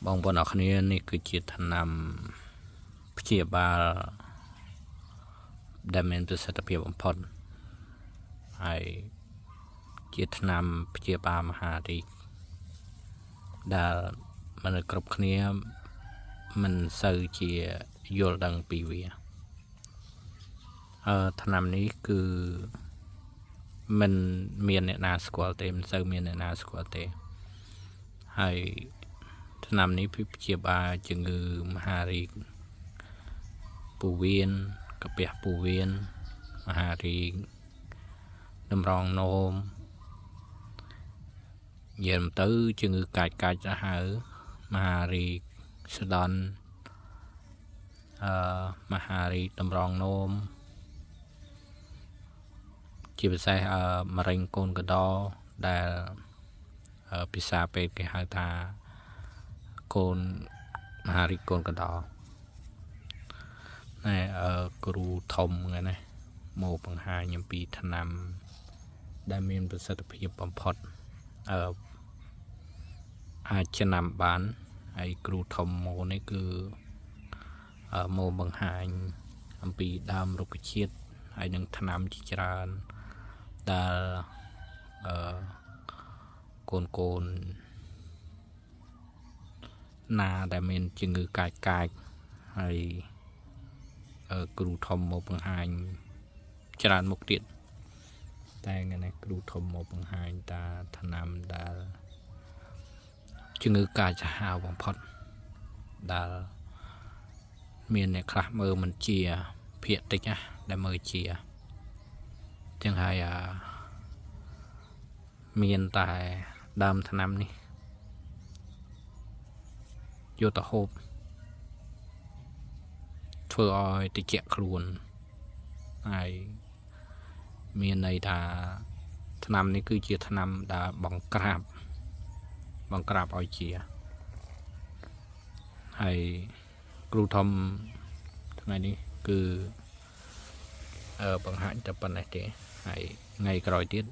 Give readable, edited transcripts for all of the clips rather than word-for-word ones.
បងប្អូនអរគ្នានេះគឺជាថ្នាំព្យាបាលដែលមានប្រសិទ្ធភាពបំផុតហើយជាថ្នាំព្យាបាលមហារីកដែលមនុស្សគ្រប់គ្នាមិនសូវជាយល់ដឹងពីវាថ្នាំនេះគឺមិនមានអ្នកណាស្គាល់ទេមិនសូវមានអ្នកណាស្គាល់ទេហើយថ្នាំនេះព្យាបាលជំងឺមហារីកពោះវៀនកាពះពោះវៀនមហារីកតម្រងនោមនិយាយទៅជំងឺកាចទៅហៅមហារីកសដន់មហារីកតម្រងនោមជាពិសេសមะเร็งកូនកដោដែលភាសាពេទ្យគេហៅថាកូនមហារីកកូនកដោណែគ្រូធំហ្នឹងណាមកបង្ហាញអំពីថ្នាំដែលមានប្រសិទ្ធភាពបំផុតអាចចំណាំបានហើយគ្រូធំមកនេះគឺមកបង្ហាញអំពីដើមរុក្ខជាតិហើយនឹងថ្នាំជាច្រើនដែលកូនណាដែលមានជំងឺកាចហើយគ្រូធំមកបង្ហាញច្រើនមុខទៀតតែថ្ងៃនេះគ្រូធំមកបង្ហាញតាថ្នាំដែលជំងឺកាចសាហាវបំផុតដែលមានអ្នកខ្លះមើលមិនជាភាគតិចណាដែលមើលជាចឹងហើយមានតែដើមថ្នាំនេះយកទៅហូបធ្វើឲ្យតិចខ្លួនហើយមានន័យថាថ្នាំនេះគឺជាថ្នាំដែលបង្ក្រាបឲ្យជាហើយគ្រូធំថ្ងៃនេះគឺបង្ហាញតែប៉ុណ្ណេះទេហើយថ្ងៃក្រោយទៀត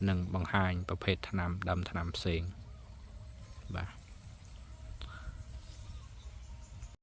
នឹងបង្ហាញប្រភេទថ្នាំដើមថ្នាំផ្សេងបាទ